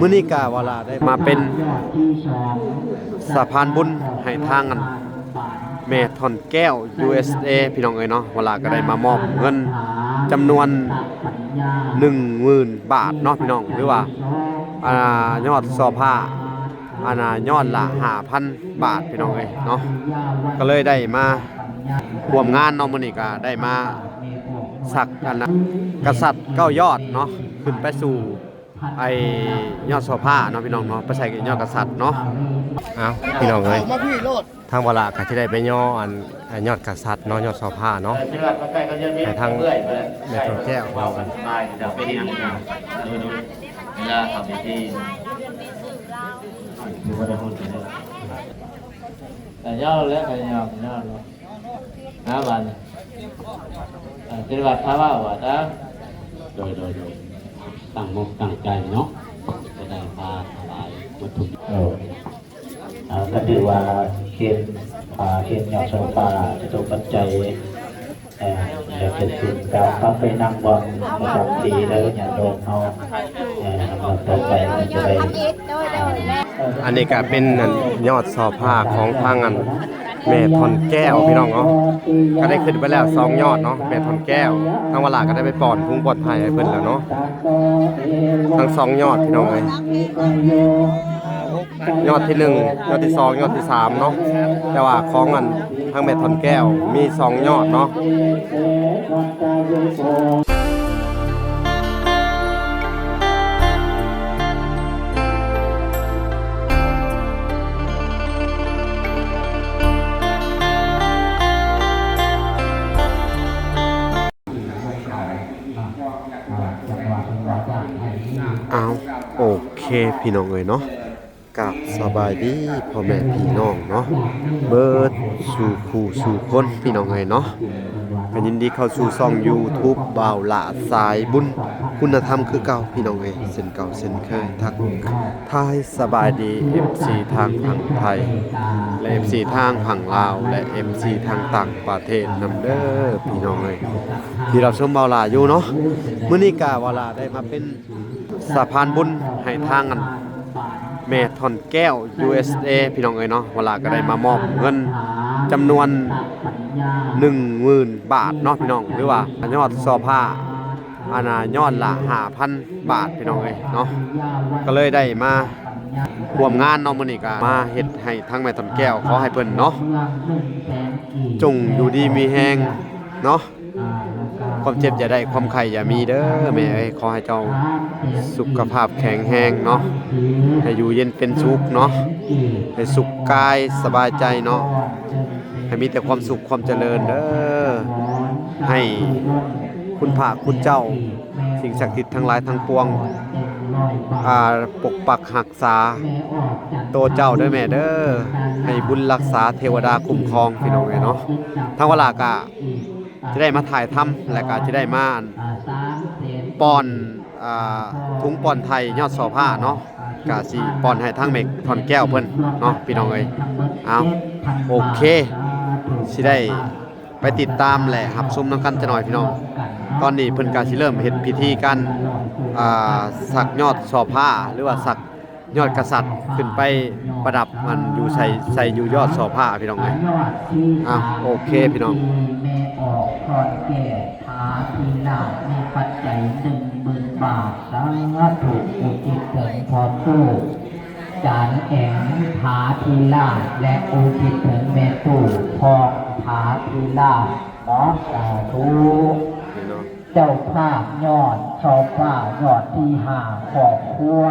มื้อนี้กะวลาได้มาเป็นสะพานบุญให้ทางกันแม่ทอนแก้ว USA พี่น้องเอ้ยเนาะวลาก็ได้มามอบเงินจำนวน 10,000 บาทเนาะพี่น้องหรือว่ายอดซอผ้ายอดละ 5,000 บาทพี่น้องเอ้ยเนาะก็เลยได้มาร่วมงานเนาะมื้อนี้ก็ได้มาสักกันนะกษัตริย์9 ยอดเนาะขึ้นไปสู่ยอดโซฟาเนาะพี่น้องเนาะไปใส่ยอดกษัตริย์เนาะเอาพี่น้องเอ้ยทางวลาก็สิได้ไปย่อยอดกษัตริย์เนาะยอดโซฟาเนาะไปทางแม่ทองแก้วเรากันไปที่นั่งดูเวลาทำที่ดูว่าได้พูดถึงแต่ย่อแล้วก็ย่อแล้ววันจิตวัดท้าว่าว่าจ้าโดยตั้งมุกตั้งใจเนาะจะได้พาสบายวัตถุก็ถือว่าเขียนยอดโซฟาจะต้องปัจจัยจะเป็นสิ่งการเข้าไปนั่งบนประจำปีแล้วอย่าโดนเอาต่อไปมันจะได้อันนี้ก็เป็นยอดซอผ้าของทางแม่ทอนแก้วพี่น้องเนาะก็ได้ขึ้นไปแล้ว2 ยอดเนาะแม่ทอนแก้วทางวลาก็ได้ไปปอนพุ่งปลอดภัยให้เพิ่นแล้วเนาะทั้ง2 ยอดพี่น้องเอ้ยยอดที่1ยอดที่2ยอดที่3เนาะแต่ว่าของทางแม่ทอนแก้วมี2 ยอดเนาะเอาโอเคพี่น้องเอ้ยเนาะกับสบายดีพ่อแม่พี่น้องเนาะเบิดสู่คู่สู่คนพี่น้องเอ้ยเนาะก็ยินดีเข้าสู่ช่อง YouTube บ่าวละสายบุญคุณธรรมคือเก่าพี่น้องเอ้ยเส้นเก่าเส้นเคยทักทายสบายดี FC ทางฝั่งไทยและ FC ทางฝั่งลาวและ FC ทางต่างประเทศนำเด้อพี่น้องเอ้ยที่เราชมบ่าวละอยู่เนาะมื้อนี้ก็บ่าวละได้มาเป็นสะพานบุญให้ทางกันแม่ทอนแก้ว USA พี่น้องเอ้ยเนาะเวลาก็ได้มามอบเงินจำนวน 10,000 บาทเนาะพี่น้องหรือว่ายอดซอผ้ายอดละ 5,000 บาทพี่น้องเอ้ยเนาะก็เลยได้มาร่วมงานเนาะมื้อนี้ก็มาเฮ็ดให้ทางแม่ทอนแก้วขอให้เพิ่นเนาะจงอยู่ดีมีแฮงเนาะความเจ็บอย่าได้ความไข้อย่ามีเด้อแม่เอ้ยขอให้เจ้าสุขภาพแข็งแรงเนาะให้อยู่เย็นเป็นสุขเนาะให้สุขกายสบายใจเนาะให้มีแต่ความสุขความเจริญเด้อให้คุณพระคุณเจ้าสิ่งศักดิ์สิทธิ์ทั้งหลายทั้งปวงปกปักรักษาโตเจ้าด้วยแม่เด้อให้บุญรักษาเทวดาคุ้มครองพี่น้องเอ้ยเนาะทางเวลาก็จะได้มาถ่ายทำและก็จะได้มาป้อนถุงป้อนไทยยอดซอผ้าเนาะกะสิป้อนให้ทางเมกทอนแก้วเพิ่นเนาะพี่น้องเอ้ยเอาโอเคสิได้ไปติดตามแหละรับชมนำกันจะหน่อยพี่น้องตอนนี้เพิ่นก็สิเริ่มเฮ็ดพิธีการสักยอดซอผ้าหรือว่าสักยอดกษัตริย์ขึ้นไปประดับมันอยู่ใส่อยู่ยอดซอผ้าพี่น้องเอ้ยโอเคพี่น้องทอนแก่พาทีลามีปัจจัย10,000 บาทสาธุอุทิศถึงพอตู้จานแข็งพาทีลาและอุทิศถึงแม่ตู้ทองพาทีลาเนาะสาธุเจ้าภาพยอดชาวภาพยอดที่5ขอบครัว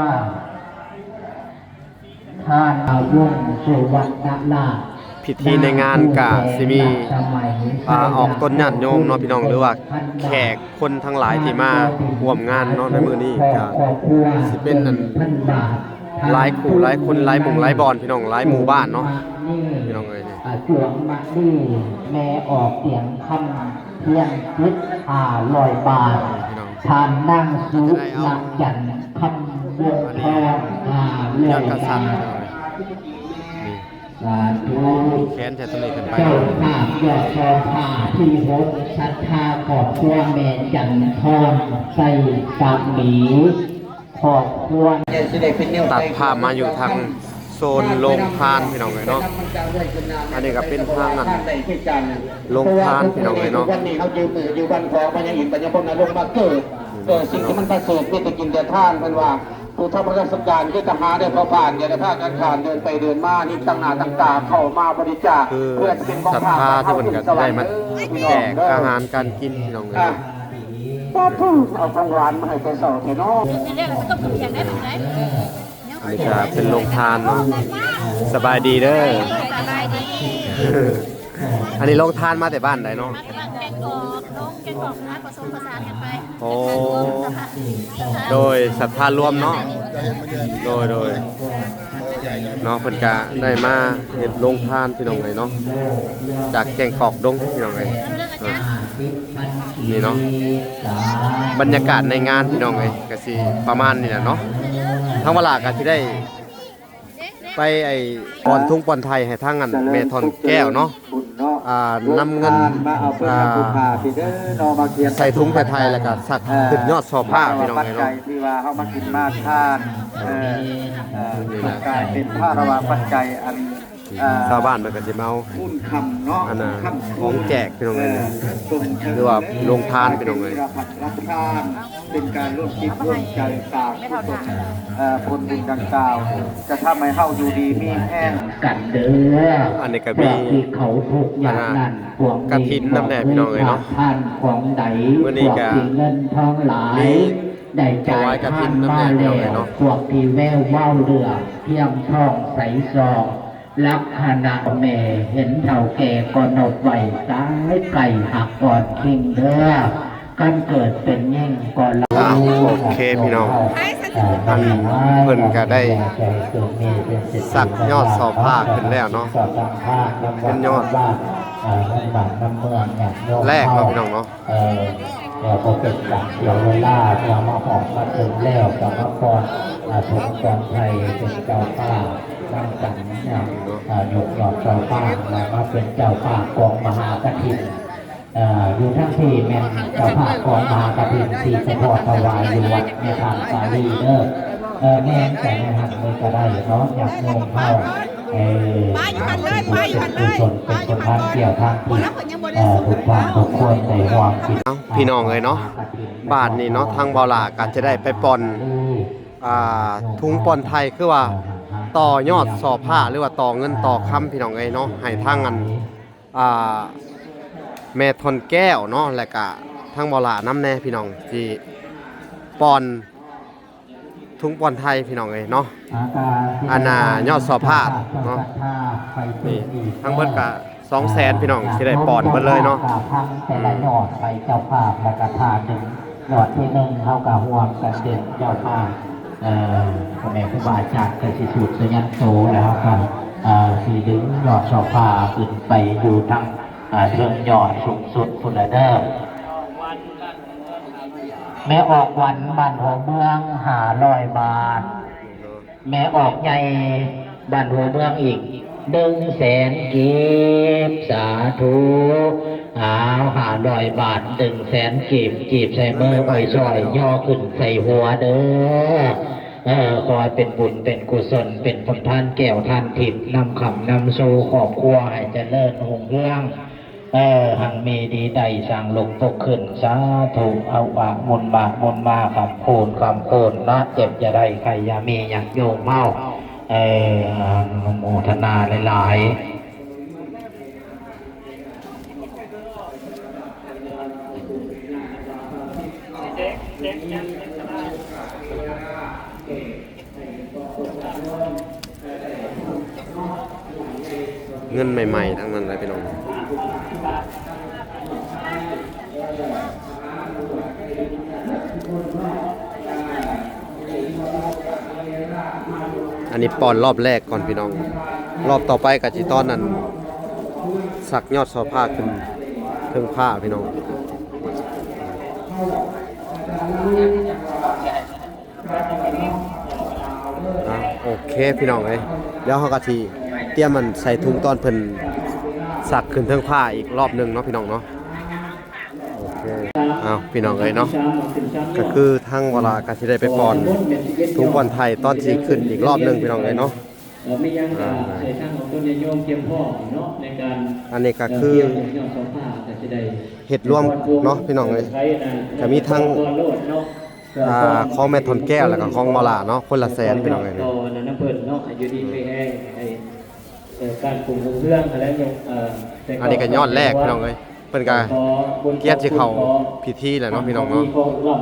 ท่านอาวุธสุวรรณนาพิธีในงานกะสิมีออกต้นญาติโยมเนาะพี่น้องหรือว่าแขกคนทั้งหลายที่มาร่วมงานเนาะในมื้อนี้ก็สิเป็นหลายคู่หลายคนหลายหมู่หลายบ่อนพี่น้องหลายหมู่บ้านเนาะพี่น้องเอ้ยนี่จวงมาดีแม่ออกเสียงคำเพียงคิด500 บาททานนั่งสุนักจันคำวงทองยอดกษัตริย์แขนแท้ตรงนี้กันไปเจ้าภาพยอดทองผ้าที่พบศรัทธาขอบครัวแม่จันทองใส่สามีข ครอบครัว ตัดภาพมาอยู่ทางโซนโรงทานพี่น้องเลยเนาะอันนี้ก็เป็นทางนั้นโรงทานพี่น้องเลยเนาะ วันนี้เขายืมมือยืมวันขอปัญญาอินปัญญาพนลงมาเกิดสิ่งที่มันประเสริฐนี่จะกินแต่ท่านเป็นว่าผู้ทำราชการที่ทหารได้พอผ่านอย่าได้พาการขานเดินไปเดินมานี่ตั้งหน้าตั้งตาเข้ามาบริจาค คือ เพื่อจะเป็นกอง ศรัท ทัพ ธาที่เพิ่นก็ได้มาแจกอาหารการกินพี่น้องเลยเนาะ ป้าทุ่งเอาของหวานมาให้แกเสาแกน้อง อันนี้ก็เป็นโรงทานเนาะสบายดีเด้อ สบายดี อันนี้โรงทานมาแต่บ้านไหนเนาะ มากำลังแกงกอกน้องแกงกอกนะผสมผสานกันไป โอ้โดยศรัทธารวมเนาะโดยเนาะเพิ่นก็ได้มาเฮ็ดโรงทานพี่น้องเลยเนาะจากแกงกอกดงพี่น้องเลยนี่เนาะบรรยากาศในงานพี่น้องเลยก็สิประมาณนี้แหละเนาะทั้งเวลาก็สิได้ไปไอ้ปอนทุ่งปอนไทยให้ทางอันเมทอนแก้วเนาะนำเงินใส่ถุงไทยๆแล้วก็สักขึ้นยอดซอผ้าพี่น้องเลยเนาะ ที่ว่าเขามากินมาทานกลายเป็นผ้าระวางปัจจัยอัน ชาวบ้านมันก็สิมาเอา พุ่นคำเนาะ อันน่ะของแจกพี่น้องเลยหรือว่าโรงทานพี่น้องเลย รับทานเป็นการร่วมคิดร่วมใจสร้างผลบุญดังกล่าว จะทำให้เฮาอยู่ดีมีแห้ง กันเด้อ อันนี้ก็ พ มี วกที่เขาทุกข์อย่างนั้นพวก กฐินน้ำแดงพี่น้องเอ้ยเนาะ ท่านของใด มื้อ พ นี้ วก ก็ ที่เงินทองหลาย มี ได้จ่าย ถวายกฐิ ท่าน น น้ำ มา แดงพี่น้อง แล้ เอ้ยว เนาะ พวกที่แววเว้าเรือเพียงท่องใสซองลักษณะแม่เห็นเท่าแก่ก็นบไหวซ้ายไก่หักก่อนคิงเด้อกันเกิดเป็นยิ่งก่อนเรา โอเคพี่น้องอันเพิ่นก็ได้สักยอดเสาผ้าขึ้นแล้วเนาะเป็นยอดแรกเนาะพี่น้องเนาะ เราก็เป็นการเสียเวลาเรามาออกมาถึงแล้วกับมาก่อนสงกรานต์ไทยเป็นเจ้าป้าตั้งกันเนี่ยยกหลอดเจ้าป้าแล้วมาเป็นเจ้าป้ากองมหากฐินอยู่ทั้งที่แม่เจ้าภาพของมหากฐินที่เฉพาะถวายอยู่วัดในทางสาลีเด้อแม่แต่ในหันเลยก็ได้เนาะอยากโยมเข้าเป็นคนทางเกี่ยวทางที่ทุกความทุกคนในห่วงจิต เอ้าพี่น้องเลยเนาะบาทนี่เนาะทางเบาหลาก็จะได้ไปปอนทุ่งปอนไทยคือว่าต่อยอดสอผ้าหรือว่าต่อเงินต่อคำพี่น้องเลยเนาะให้ทางอันแม่ทอนแก้วเนาะแล้วก็ทางเบาหลาน้ำแน่พี่น้องที่ปอนทุ่งปอนไทยพี่น้องเลยเนาะอันน่ะยอดสอผ้าเนาะนี่ทั้งเบิดก็200,000พี่น้องสิได้ปอนเบิดเลยเนาะ แต่ละหยอดไปเจ้าภาพและกระทาหนึ่งหยอดที่หนึ่งเท่ากับห่วงกันเด่นเจ้าภาพพ่อแม่ครูบาอาจารย์ก็สิสูตรสยันโตแล้วกันสีดึงหยอดสอผ้าขึ้นไปอยู่ทั้งเรื่องหยอดสูงสุดฟุตเดอร์แม่ออกวันบ้านหัวเมือง500 บาท แม่ออกใหญ่บ้านหัวเมืองอีก100,000 กีบสาธุ500 บาท100,000 กีบใส่มือไอ้ซอยย่อขึ้นใส่หัวเด้อคอยเป็นบุญเป็นกุศลเป็นผลทานแก้วทานทิพย์นำคำนำสู่ครอบครัวให้เจริญรุ่งเรืองหังมีดีใดสั่งลงตกขึ้นสาธุเอาบุญมาคำโคนนะเจ็บจะได้ใครอย่ามีอยากโยมเมาโมทนาหลายเงินใหม่ๆทั้งนั้นเลยพี่น้องอันนี้ปอนรอบแรกก่อนพี่น้องรอบต่อไปกับจิตอนนั้นสักยอดซอผ้าขึ้นเครื่องผ้าพี่น้องโอเคพี่น้องเอ้ยแล้วเขาก็ทีเตรียมมันใส่ถุงตอนเพิ่นสักขึ้นเครื่องผ้าอีกรอบหนึงเนาะพี่น้องเนาะโอเค อ้าวพี่น้องเอ้ยเนาะก็คือทางเวลาก็สิได้ไปป้อนถุงบอลไทยตอนสิขึ้นอีกรอบหนึงพี่น้องเอ้ยเนาะ ไม่ยังใส่ช่างของต้นโยมเตรียมพ่อเนาะในการ อันนี้ก็คือเห็ดรวมเนาะพี่น้องเอ้ยก็มีทั้งของแม่ทนแก้วแล้วก็ของมอลาเนาะคนละแสนพี่น้องเอ้ย ต่อน้ำเพิ่นเนาะอยู่ดีไปแห้งการปรุงเครื่องอะไรอย่างอันนี้ก็ยอดแรกพี่น้องเอ้ยเพิ่นก็เกียรติสิเข้าพิธีแหละเนาะพี่น้องเนาะ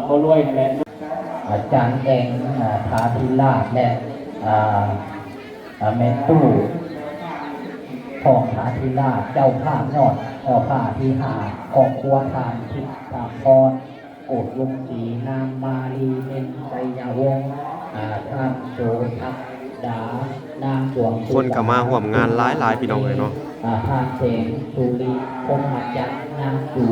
เขารวยแหละ อาจารย์แดงทาธิราชและแม่ตู้ของทาธิราชเจ้าภาพยอดผ้าที่หาครอบครัวทานทิพย์ตาพรโกดลุงศรีนางมาลีเพ็ญใจยาวงศ์ท่านโสทัพดานางหลวง คนก็มาร่วมงานหลายๆพี่น้องเอ้ยเนาะ ท่านเสงสุริพงษ์จักรนางจู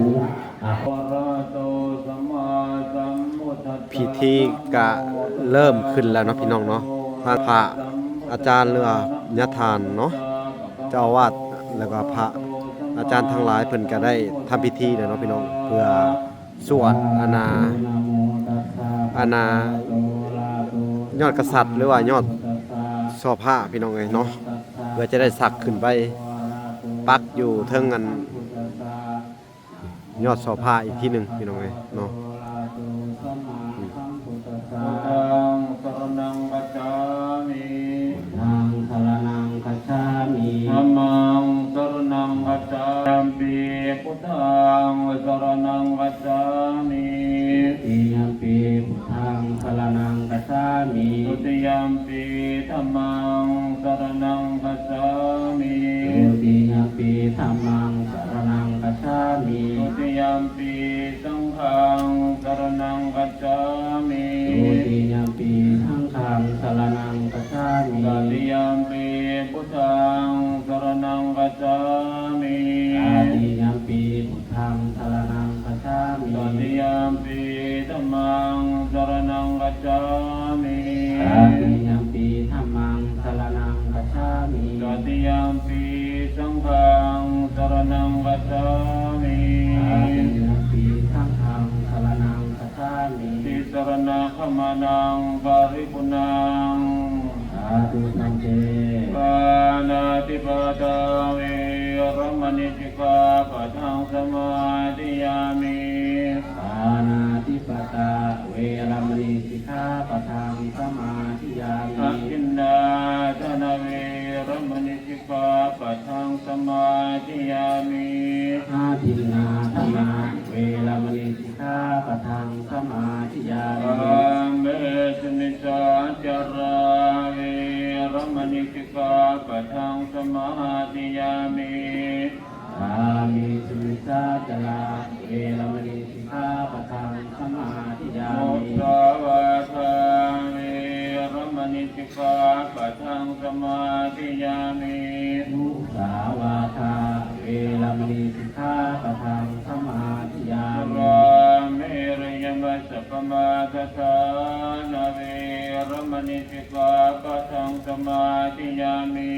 พิธีก็เริ่มขึ้นแล้วเนาะพี่น้องเนาะทางพระอาจารย์เรือญาทานเนาะเจ้าอาวาสแล้วก็พระอาจารย์ทั้งหลายเพิ่นก็ได้ทำพิธีแล้วเนาะพี่น้องเพื่อสวดยอดกษัตริย์หรือว่ายอดซอผ้าพี่น้องเอ้ยเนาะเพื่อจะได้สักขึ้นไปปักอยู่เทิงกันยอดซอผ้าอีกที่หนึ่งพี่น้องเอ้ยเนาะ สรนังกัจฉามิ ทางสารนังคัจฉามิ ธัมมังสรณังกัจฉามิพุทธังสรณังกัจฉามิ ติยมปีพุทธังสารนังคัจฉามิ ทุติยมปีธัมมังสรณังกัจฉามิ ตุติยมปีธัมมังสารนังคัจฉามิ ทุติยมปีสังฆังสรณังกัจฉามิ ตุติยมปีทังฆังสารนังคัจฉามิ ตติยมปีพุทธังสรณังกัจฉามิ อาติยมปีพุทธังสารนังคัจฉามิ ตติยมปีธัมมังสรณังกัจฉามิ อาติยมปีธัมมังสารนังคัจฉามิ ตติยมปีสังฆังสรณังกัจฉามิ อาติยมปีทังฆังสารนังคัจฉามิ ติสรณะขมานังปาริปุนัง สาธุสันเจ ปานาติปาตาเวรมณิจิกาปะทังสมาธิยามิ ปานาติปตาเวรมณีสิกขาปะทังสมาธิยา อา มิ กินดาธนาเวรมณิจิกาปะทังสมาธิยามิ อาทินนาธรรมาเวรมณีสิกขาปะทังสมาธิยา อา มิ เมสนิจาจาราเวรมณิจิกาปะทังสมาธิยามิ อามิสุมิสาจลาเวรมณีสิกขาปะทังสมาธิยา โม มิ สาวาทาเวรมณิจิกาปะทังสมาธิยามิ มุสาวาทาเวรมณีสิกขาปะทังสมาธิยามิ ราเมรยมัสสปมาทธานาเวรมณิจิกาปะทังสมาธิยามิ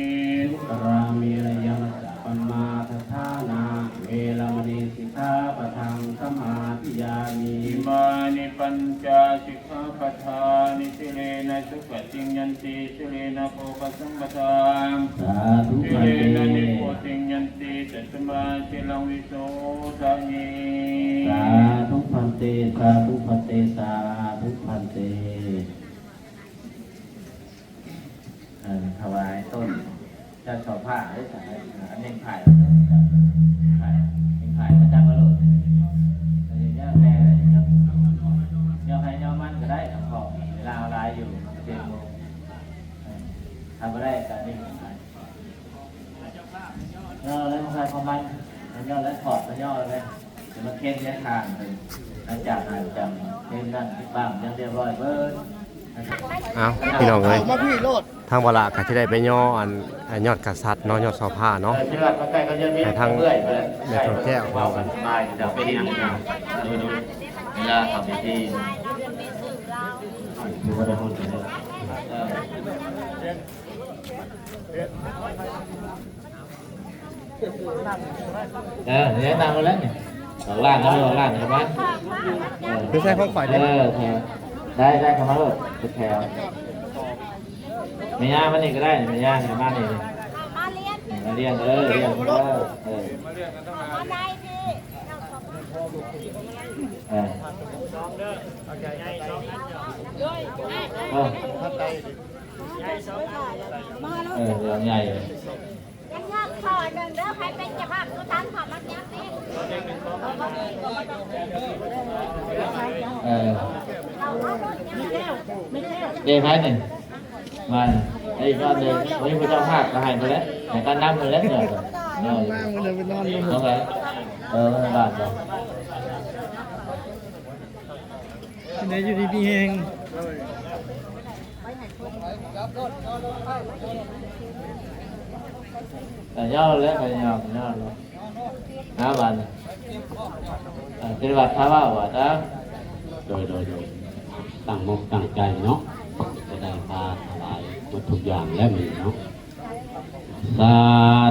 กรามิระยมัสสะปัมมาทัฏฐานาเวรมณีสิกขาปะทังสมาธิยามิ อิมานิปัญจสิกขาปัฏฐานิสิเลนะสุขติงยันติสิเลนะโภคสัมปทาน สาธุ สิ ป เล ฏิ นะนิโพธิงยันติตัสมาสิลังวิโสทะเย สาธุพันเตสาธุพันเตสาธุพันเตถวายต้นจะสอบผ้าได้สายอันเน่งไผ่ไผ่เน่งไผ่ประจำมาโลดแต่อย่างเงี้ยแม่อย่างเงี้ยเงี้ยใครเงี้ยมันก็ได้ทั้งของเวลาเอาลายอยู่เจ็ดโมงทำมาได้การเน่งไผ่เงี้ยแล้วใครของมันเงี้ยแล้วถอดเงี้ยเลยจะมาเค้นเนี้ยทางเลยหลังจากหายจำเค้นนั่นบ้างยังเรียบร้อยเบิร์ด อ้าวพี่น้องเอ้ยทางเวลาก็สิได้ไปย่ออันยอดกษัตริย์เนาะยอดซอผ้าเนาะ ที่วัดใกล้ก็จะมี ไปทาง เรื่อยไปเลย แม่ทองแก้ว เรากันตายจะเป็นอย่างนี้ดูเวลาทำพิธีดูว่าได้พูดถึงเนี่ยนั่งมาแล้วเนี่ย ล่างก็ไม่ล่างใช่ไหม คือใช้ข้อข่อย แถวได้คำว่าแถวไม่ยากมันนี่ก็ได้ไม่ยากในบ้านนี่มาเรียนเรียนมาได้เรื่องใหญ่ยังยากขอหนึ่งเด้อใครเป็นเจ้าภาพตัวตั้งขอมันยักษ์นี่เดี๋ยวให้หนึ่งมาไอ้ก็เดินวันนี้พระเจ้าภาคก็ให้ไปแล้วแต่การนำไปแล้วเนี่ยต้องไปบาทจ้ะในอยู่ดีๆเอง แต่ย่อแล้วก็ย่อแล้วนะบาทเทวดาท้าว่าจ้าโดยตั้งมุกตั้งใจเนาะจะได้พาถวายหมดทุกอย่างแล้วมีเนาะสา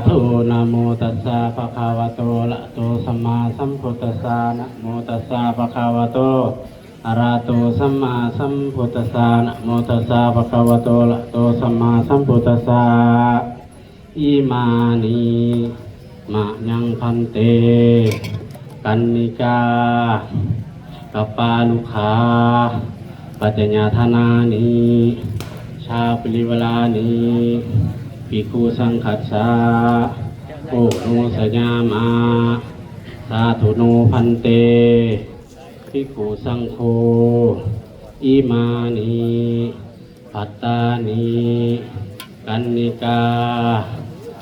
ธุนะโมตัสสะภะคะวะโตอะระหะโตสัมมาสัมพุทธัสสะนะโมตัสสะภะคะวะโตอะระหะโตสัมมาสัมพุทธัสสะนะโมตัสสะภะคะวะโตอะระหะโตสัมมาสัมพุทธัสสะอิมานิมะยังพันเตกัณณิกากัปปาลุขาปัจจญาธนานิชาปริวลานิภิกขุสังคัสสะโอโนสยามาสาธุโนพันเตภิกขุสังโฆอิมานิปัตตานิกัณณิกา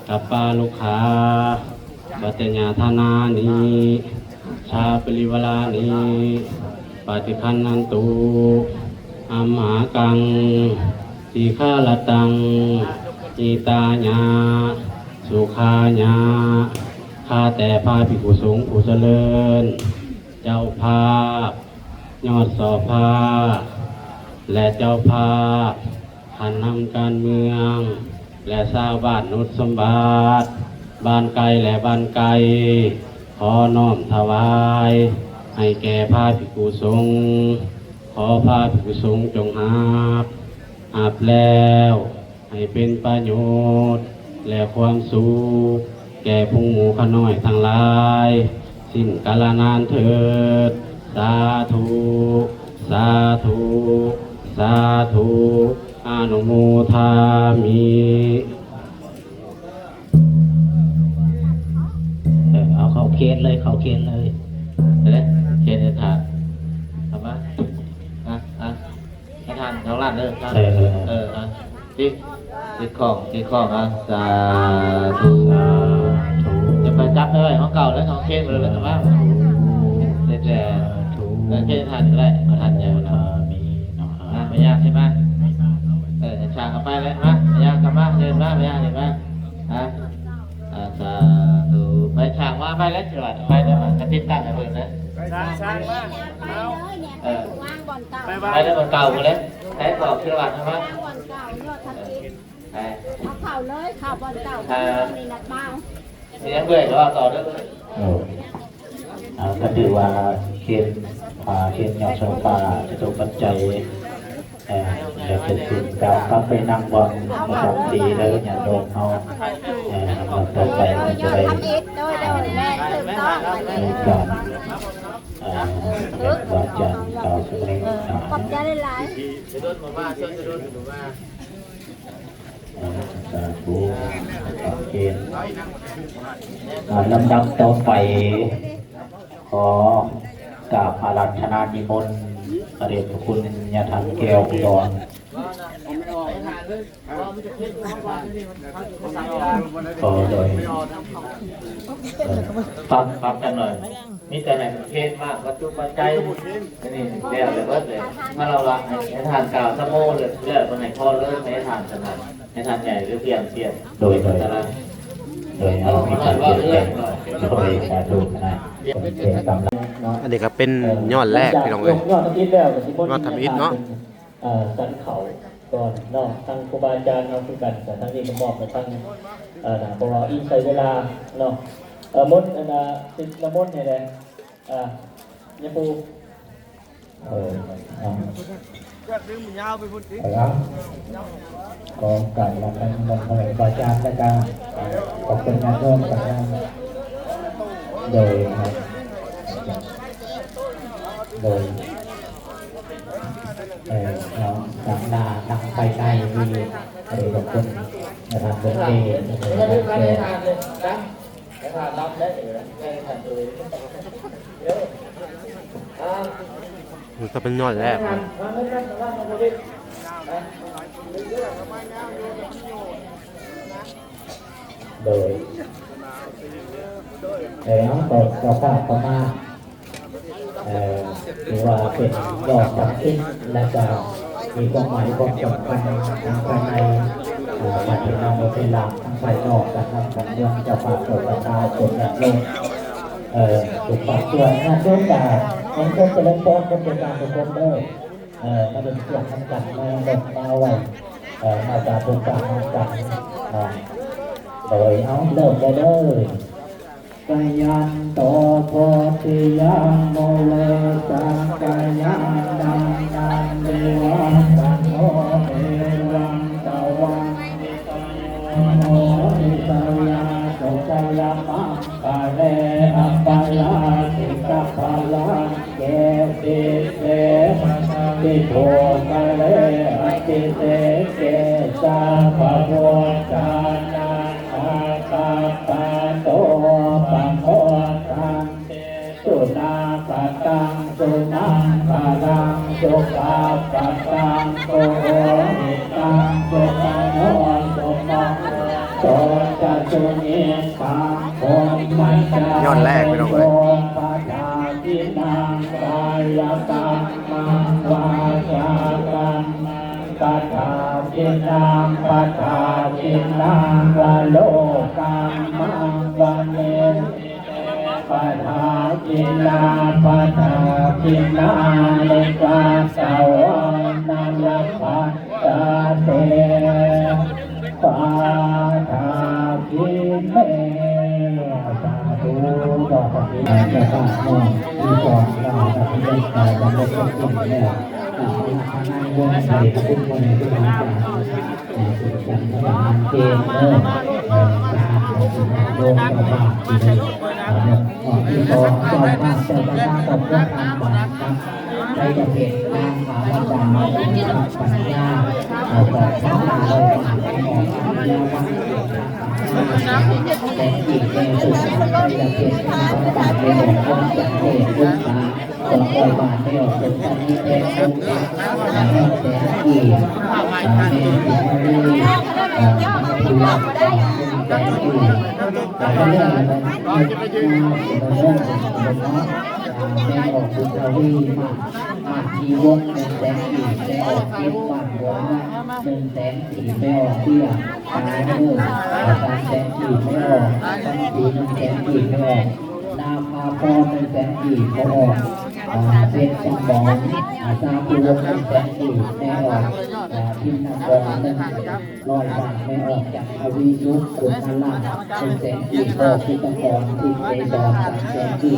กัปปาลุขาปัจจญาธนานิชาปริวลานิปฏิคันนันตุอัมหากังสีฆาลตังอิตาญาสุขาญาข้าแต่พระภิกขุสงฆ์ผู้เจริญเจ้าภาพยอดสอภาและเจ้าภาพท่านนำการเมืองและชาวบ้านนุชสมบัติบ้านไกลและบ้านไกลขอน้อมถวายให้แก่พระภิกขุสงฆ์ขอพระภิกขุสงฆ์จงอาบแล้วให้เป็นประโยชน์และความสุขแก่พงหมู่ขน้อยทั้งหลายสิ้นกาลนานเถิดสาธุสาธุสาธุอนุโมทามิเอาเข้าเคนเลยเข้าเคนเลย เดี๋ยวเขียนในถาดทำไหมให้ทานท้องร้านเด้อติดของสาธุจะไปจับได้ของเก่าแล้วของเค้กเลยทำไหมแต่เค้กทานก็ได้มาทานอย่างนั้นไม่ยากใช่ไหมชาเข้าไปแล้วนะไม่ยากกลับมาเดินมาไม่ยากเห็นไหมสาธุไปฉากว่าไปแล้วจังหวัดไปได้มากระติบตั้งให้เพิ่นนะวางบอลเก่าไปได้บนเก่าหมดเลยใช้กรอบจังหวัดใช่ไหมวางบอลเก่ายอดทับทิมเอาเข่าเลยเข่าบอลเก่ามีนัดบ้างมีนักเบื่อก็ต่อด้วยก็ถือว่าเคนเคนยอดโซฟาจะถูกปัจจัยจะเป็นสิ่งการพักไปนั่งบอลประจำปีแล้วอย่าโดนเอาต่อไปมันจะได้ในการวาจาเก่าสมัยขอบใจหลายจะโดนมาว่าจะโดนมาว่าสาธุเกณฑ์ลำดับต่อไปขอกราบอาราธนานิมนต์พระเดชพระคุณญาติแก้วอุดรก็โดยฟังกันหน่อยมีแต่ไหนเทศมากวัตถุปัจจัยนี่เรียกเลยว่าเลยถ้าเราวางให้ทานกล่าวสมุนเลือกคนไหนพอเลิกให้ทานขนาดให้ทานใหญ่หรือเปลี่ยนโดยเอาพิจารณาโดยสาธุนะอันนี้ก็เป็นยอดแรกพี่น้องเอ้ยยอดทำอิฐแล้วยอดทำอิฐเนาะสันเขาก่อนเนาะทางครูบาอาจารย์เอาคือกันแต่ทางนี้ก็มอบไปทางเพราะว่าอีใช้เวลาเนาะมดติดละมดเนี่ยแหละ ยาปูครับกองไก่ละกันลงไปบาจานและการขอบคุณงานร่วมกันโดยน้องสังดาทางไปในมีขอบคุณนะครับเป็นเอ จะเป็นยอดแรกนะ โดยน้องก็จะฝากเข้ามาหรือว่าเป็นดอกสักชิ้นและจะมีความหมายความสำคัญทางภายในมาถึงนำเป็นหลักทางภายนอกนะครับของเรื่องจะฝากตัวประชาชนและโลกถูกฝากตัวงานร่วมกันมันก็จะเริ่มต้นเป็นการทุกคนเลยมาเป็นเสียงทำกันมาเดินมาไว้มาจากตัวกลางกันโดยเอาเริ่มได้เลยกายันโตโพธิยังโมเลสังกายันดังดังเดวังตังโอเอวังตะวันนิตโยนิตยาโสกายามังกาเลอัปปะลาสิกะปะลาเกติเสติโทกาเลอติเสเกสาภะโวจานาอาตาปะโตปังโหตังสุนาปะตังสุนังปะลังสุปาปะตังโกโหหิตังสุปังโหสุมังโสจะสุนิปังโหมัจจาย อดแรกไม่ต้องเลย ปะทาทินังกายกรรมังวาจากรรมังปะทาทินังปะทาทินังวะโลกัมมังวะเนปะทาทินาปะทาทินาเลกาสาวนาลปัตตาเตปะทาทิเมสาธุดอกที่จะฝากน้องที่ก่อนเราจะพิจารณาบำเพ็ญกุศลแล้วทางนั้นวงใส่ทุกคนที่มาจากสุขสันต์ทางเกณฑ์การของโลกประบาดที่ต่อเจ้าบ้านเจ้าบ้านตบเรื่องการบาดครับใจจะเห็นนางขาวดำปัญญาแต่ข้ามาเลยบาดของปัญญาวังแต่อีกในสุดใจจะเห็นนางบาดในหลวงพ่อจะเห็นลูกตาต่อคอยบาดในหลวงพ่อจะมีแต่ลูกตาแต่อีกในสิ่งที่ที่ว่าแต่อีกแต่เรื่องอะไรแดงออกบุญทวีมาทีวงหนึ่งแสงสี่แดงออกเก็บวันหัวหนึ่งแสงสี่แดงออกเบี้ยตายเมื่อการแสงสี่ไม่ออกตั้งสี่หนึ่งแสงสี่ไม่ออกนาคาพรหนึ่งแสงสี่ไม่ออกเป็นจังบองซาปูวงหนึ่งแสงสี่ไม่ออกพิมพ์นำบองหนึ่งลอยบาทไม่ออกจากอวิยุคขุนนลาหนึ่งแสงสี่ออกพิจังบองที่เตดอนสามแสงสี่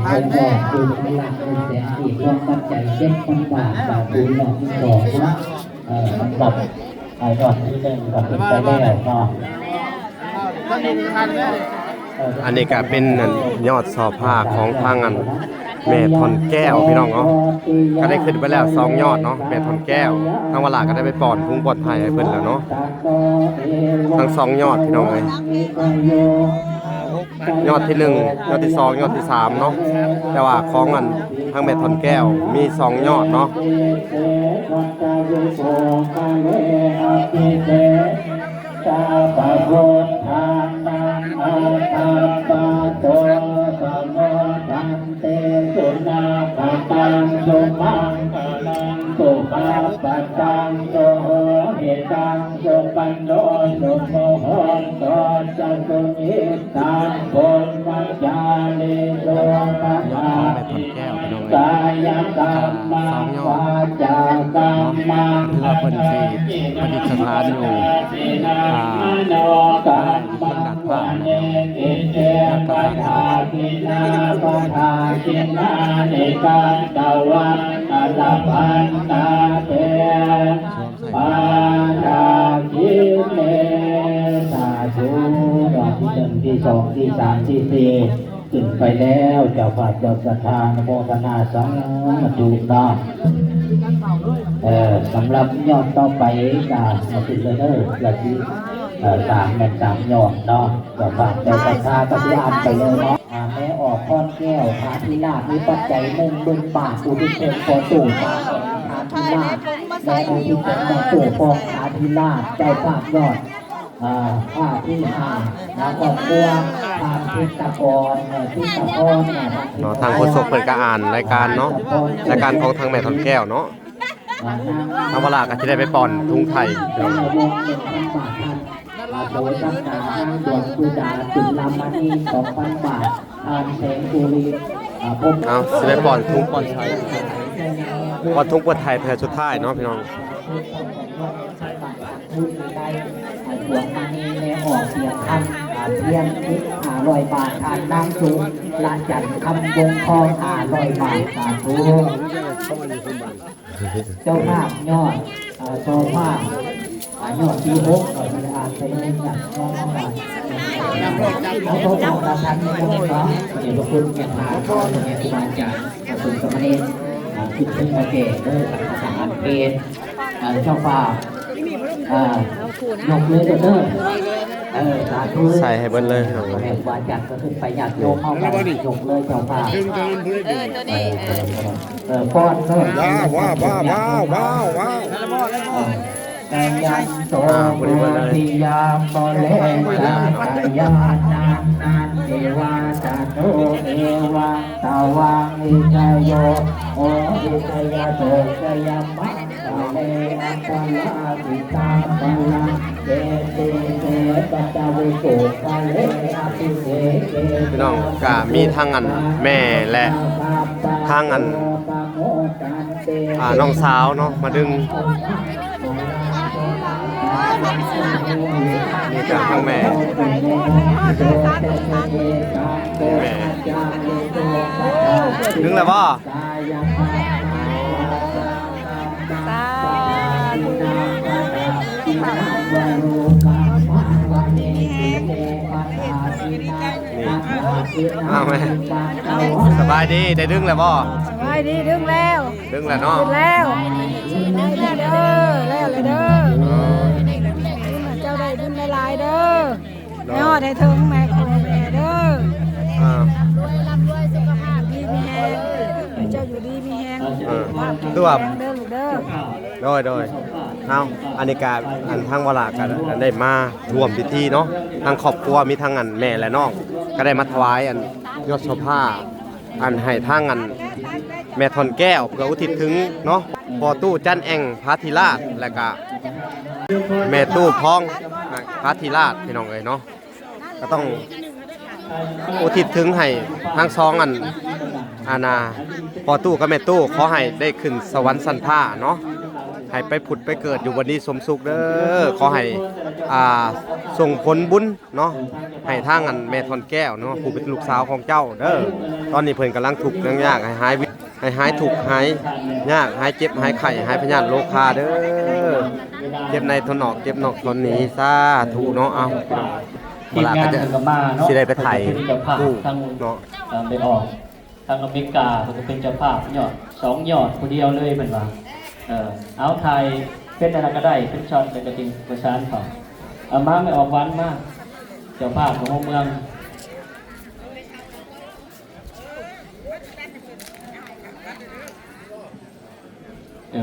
เป็นดอกคูณหลักเป็นแสนสี่รวมปัจจัย7,000 บาทจากคูณหลอกที่สองนะสำหรับยอดที่หนึ่งกับเป็นไปแล้วก็ อันนี้ก็เป็นยอดสอบผ้าของทางอันแม่ทอนแก้วพี่น้องเนาะก็ได้ขึ้นไปแล้ว2ยอดเนาะแม่ทอนแก้วทางวลาก็ได้ไปป้อนพุงป้อนไทยให้เพิ่นแล้วเนาะทั้ง2ยอดพี่น้องเอ้ยยอดที่1ยอดที่2ยอดที่3เนาะแต่ว่าของอันทางแม่ทอนแก้วมี2ยอดเนาะตาปะโพธานังอาตาปะโตปะโมทันเตสุนาปะตังสุมังกะลังสุปาปะตังโสเหตังสุปันโนสุโมหอนโตจัตุนิตังโพมัจจาลิโสปะ ยอดของแม่ทอนแก้วพี่น้อง สองยอดเนาะถือว่าเพิ่นสิประดิษฐานอยู่ได้เพิ่นดัดผ้าแล้วก็สร้างที่สองที่สามที่สี่ขึ้นไปแล้วเจ้าภาพเจ้าศรัทธาโมทนาสังถูกต้องสำหรับยอดต่อไปก็มาขึ้นเลยละที่3 ยอดเนาะเจ้าภาพเจ้าศรัทธาก็ที่อ่านไปเลยเนาะแม่ออกก้อนแก้วพาธิราชมีปัจจัย10,000 บาทอุทิศเชิญขอตู่พาธิราชและอุทิศเชิญขอตู่พองพาธิราชเจ้าภาพยอดผ้าที่แล้วก็ตัวทางทิศตะกรทิศตะกร เนาะทางโฆษกเพิ่นก็อ่านรายการเนาะรายการของทางแม่ทอนแก้วเนาะทางเวลาก็สิได้ไปป้อนทุ่งไทย โดยตั้งแต่ดวงกุดาจุลามณี2,000 บาททานแสงจุลีเอาสิไปป้อนทุ่งป้อนไทยป้อนทุ่งป้อนไทยเพื่อสุดท้ายเนาะพี่น้อง ดวงมณีในออกเสียงคำเพียงทิศ500 บาททานน้ำสูงละจันคำวงทอง500 บาทสาธุเจ้าภาพยอดโซฟายอดที่6เราจะอ่านไปเลยจากน้องๆแล้วก็จากประธานในวันนี้เดี๋ยวคุณแก่พาพ่อแก่ครูบาอาจารย์คุณสมณีคิดถึงมาเกศด้วยภาษาอังกฤษเจ้าป่ายกเลยเด้อสาธุ ใส่ให้เบิ้ลเลย แห่งวาจัดก็ขึ้นไปอยากโยมเอาไปยกเลยเจ้าป่าป้อนเนาะว้าวแต่ยันโตปิยามโมเลสายานานเอวาตาโตเอวาตาวังอิจโยโออิจยาโตจยามังตาเลอัตตาลาปิตาปะลาเจติเตปัตตาวิโกปะเลอภิเสเก พี่น้องก็มีทั้งอันแม่และทั้งอันน้องสาวเนาะมาดึงนี่ก็ทั้งแม่ดึงแล้วบ่เอาไหมสบายดีได้ดึงแล้วบ่สบายดีดึงแล้ว ดึงแล้วเนาะแล้วเด้อแล้วเลยเด้อเจ้าได้ดึงหลายเด้อแม่ฮอดให้ถึงแม่ของแม่เด้อรวยร่ำรวยสุขภาพดีมีแฮงเจ้าอยู่ดีมีแฮงคือว่าเด้อลูกเด้อโดยเอาอันนี้การอันทางเวลากันได้มาร่วมพิธีเนาะทางครอบครัวมีทางอันแม่และน้องก็ได้มาถวายอันยศผ้าอันให้ทางอันแม่ทอนแก้วเพื่ออุทิศถึงเนาะพอตู้จันแองพระธิราชและก็แม่ตู้พ้องพระธิราชพี่น้องเอ้ยเนาะก็ต้องอุทิศถึงให้ทั้งสองอันอาณาพอตู้กับแม่ตู้ขอให้ได้ขึ้นสวรรค์สันผ้าเนาะให้ไปผุดไปเกิดอยู่วันนี้สมสุขเด้อขอให้ส่งผลบุญเนาะให้ทางอันแม่ทอนแก้วเนาะผู้เป็นลูกสาวของเจ้าเด้อตอนนี้เพิ่นกำลังทุกข์ยากให้หายทุกข์หายยากหายเจ็บหายไข้หายพยาธิโรคาเด้อเจ็บในทนออกเจ็บนอกทนหนีสาธุเนาะเอาพี่น้องเวลาก็จะสิได้ไปถ่ายกู้เนาะไปออกทางอเมริกาจะเป็นเจ้าภาพยอด2 ยอดคนเดียวเลยเป็นว่าเอาไทยเป็นอะไรก็ได้เป็นช็อตเป็นกระติงประสานเขาเอามาไม่ออกวันมากเจ้าภาพของเมือง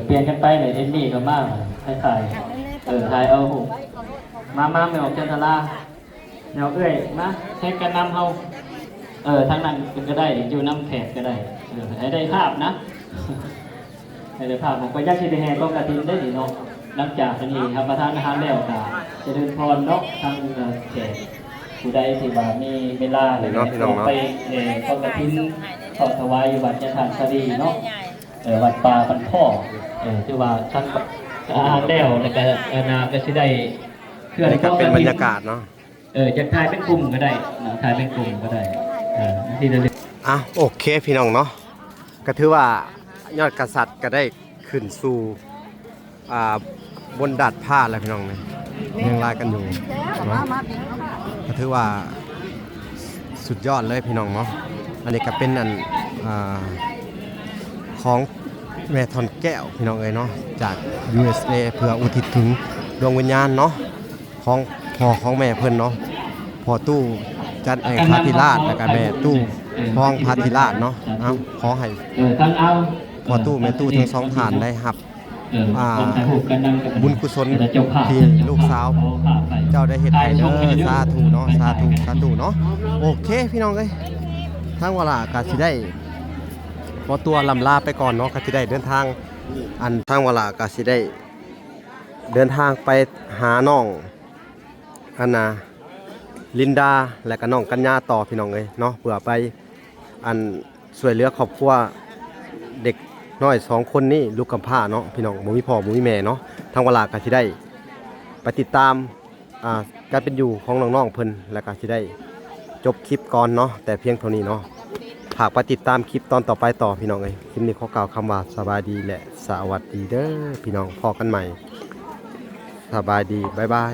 เปลี่ยนกันไปเลยเอ็นนี่ก็มากให้ถ่ายถ่ายเอามาไม่ออกจันทราแนวมาแท็กกันนำเฮาทั้งนั้นก็ได้อยู่น้ำแขกก็ได้ให้ได้ภาพนะให้ได้ภาพผมก็ยักษ์ชีวิตแห่ก็กระทินได้ดีเนาะหลังจากนี้ครับประธานอาหารแล้วก็จะเดินพรเนาะทางแขกผู้ใดที่ว่ามีเวลาหรือไปก็กระทิน ขอถวายวัดยะทานสรีเนาะวัดป่าปันพ่อที่ว่าท่านแล้วแล้วก็นาก็สิได้เคลื่อน นี่ก็เป็นบรรยากาศเนาะ จะถ่ายเป็นกลุ่มก็ได้ถ่ายเป็นกลุ่มก็ได้ที่ระลึก โอเคพี่น้องเนาะก็ถือว่ายอดกษัตริย์ก็ได้ขึ้นสู่บนดาดผ้าแล้วพี่น้องเนี่ยยังลายกันอยู่เนาะก็ถือว่าสุดยอดเลยพี่น้องเนาะอันนี้ก็เป็นอันของแม่ทอนแก้วพี่น้องเอ้ยเนาะจาก USA เพื่ออุทิศถึงดวงวิญญาณเนาะของพ่อของแม่เพิ่นเนาะพ่อตู้จันพาธิราชแล้วก็แม่ตู้พ้องพาธิราชเนาะขอให้พ่อตู้แม่ตู้ทั้งสองท่านได้รับบุญกุศลที่ลูกสาวเจ้าได้เฮ็ดให้เด้อสาธุเนาะสาธุสาธุเนาะโอเคพี่น้องเอ้ยทางเวลาก็สิได้ขอตัวลำลาไปก่อนเนาะก็สิได้เดินทางทางเวลาก็สิได้เดินทางไปหาน้องลินดาและก็น้องกัญญาต่อพี่น้องเอ้ยเนาะเพื่อไปช่วยเหลือครอบครัวเด็กน้อย2คนนี้ลูกกำพร้าเนาะพี่น้องบ่มีพ่อบ่มีแม่เนาะทางเวลาก็สิได้ไปติดตามการเป็นอยู่ของน้องๆเพิ่นแล้วก็สิได้จบคลิปก่อนเนาะแต่เพียงเท่านี้เนาะฝากไปติดตามคลิปตอนต่อไปต่อพี่น้องเอ้ยคลิปนี้ขอกล่าวคำว่าสบายดีและสวัสดีเด้อพี่น้องพอกันใหม่สบายดีบ๊ายบาย